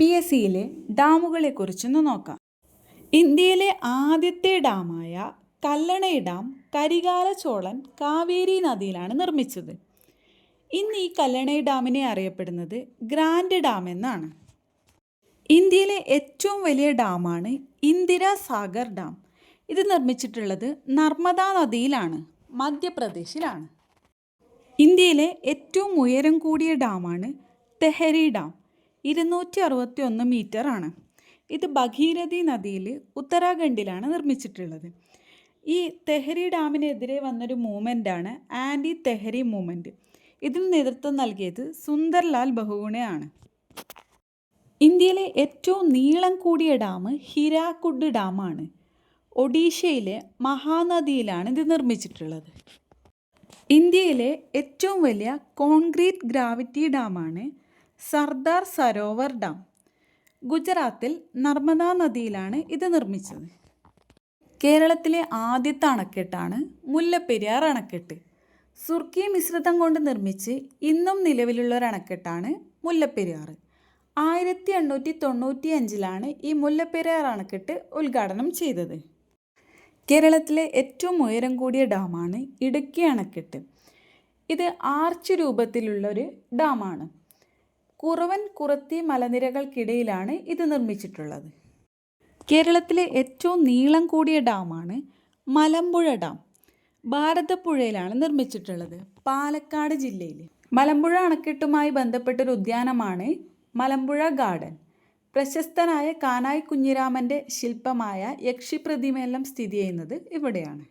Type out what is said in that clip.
PSCയിലെ ഡാമുകളെക്കുറിച്ചൊന്ന് നോക്കാം. ഇന്ത്യയിലെ ആദ്യത്തെ ഡാമായ കല്ലണൈ ഡാം കരികാല ചോളൻ കാവേരി നദിയിലാണ് നിർമ്മിച്ചത്. ഇന്ന് ഈ കല്ലണൈ ഡാമിനെ അറിയപ്പെടുന്നത് ഗ്രാൻഡ് ഡാം എന്നാണ്. ഇന്ത്യയിലെ ഏറ്റവും വലിയ ഡാമാണ് ഇന്ദിരാ സാഗർ ഡാം. ഇത് നിർമ്മിച്ചിട്ടുള്ളത് നർമ്മദ നദിയിലാണ്, മധ്യപ്രദേശിലാണ്. ഇന്ത്യയിലെ ഏറ്റവും ഉയരം കൂടിയ ഡാമാണ് തെഹരി ഡാം. 261 മീറ്റർ ആണ്. ഇത് ഭഗീരഥി നദിയിൽ ഉത്തരാഖണ്ഡിലാണ് നിർമ്മിച്ചിട്ടുള്ളത്. ഈ തെഹരി ഡാമിനെതിരെ വന്നൊരു മൂവ്മെൻ്റാണ് ആൻറ്റി തെഹരി മൂവ്മെൻറ്റ്. ഇതിന് നേതൃത്വം നൽകിയത് സുന്ദർലാൽ ബഹുഗുണയാണ്. ഇന്ത്യയിലെ ഏറ്റവും നീളം കൂടിയ ഡാം ഹിരാക്കുഡ് ഡാമാണ്. ഒഡീഷയിലെ മഹാനദിയിലാണ് ഇത് നിർമ്മിച്ചിട്ടുള്ളത്. ഇന്ത്യയിലെ ഏറ്റവും വലിയ കോൺക്രീറ്റ് ഗ്രാവിറ്റി ഡാമാണ് സർദാർ സരോവർ ഡാം. ഗുജറാത്തിൽ നർമ്മദ നദിയിലാണ് ഇത് നിർമ്മിച്ചത്. കേരളത്തിലെ ആദ്യത്തെ അണക്കെട്ടാണ് മുല്ലപ്പെരിയാർ അണക്കെട്ട്. സുർക്കി മിശ്രിതം കൊണ്ട് നിർമ്മിച്ച് ഇന്നും നിലവിലുള്ള ഒരു അണക്കെട്ടാണ് മുല്ലപ്പെരിയാർ. 1895 ഈ മുല്ലപ്പെരിയാർ അണക്കെട്ട് ഉദ്ഘാടനം ചെയ്തത്. കേരളത്തിലെ ഏറ്റവും ഉയരം കൂടിയ ഡാമാണ് ഇടുക്കി അണക്കെട്ട്. ഇത് ആർച്ച് രൂപത്തിലുള്ളൊരു ഡാമാണ്. കുറവൻ കുറത്തി മലനിരകൾക്കിടയിലാണ് ഇത് നിർമ്മിച്ചിട്ടുള്ളത്. കേരളത്തിലെ ഏറ്റവും നീളം കൂടിയ ഡാമാണ് മലമ്പുഴ ഡാം. ഭാരതപ്പുഴയിലാണ് നിർമ്മിച്ചിട്ടുള്ളത്, പാലക്കാട് ജില്ലയിൽ. മലമ്പുഴ അണക്കെട്ടുമായി ബന്ധപ്പെട്ടൊരു ഉദ്യാനമാണ് മലമ്പുഴ ഗാർഡൻ. പ്രശസ്തനായ കാനായി കുഞ്ഞിരാമൻ്റെ ശില്പമായ യക്ഷിപ്രതിമയെല്ലാം സ്ഥിതി ചെയ്യുന്നത് ഇവിടെയാണ്.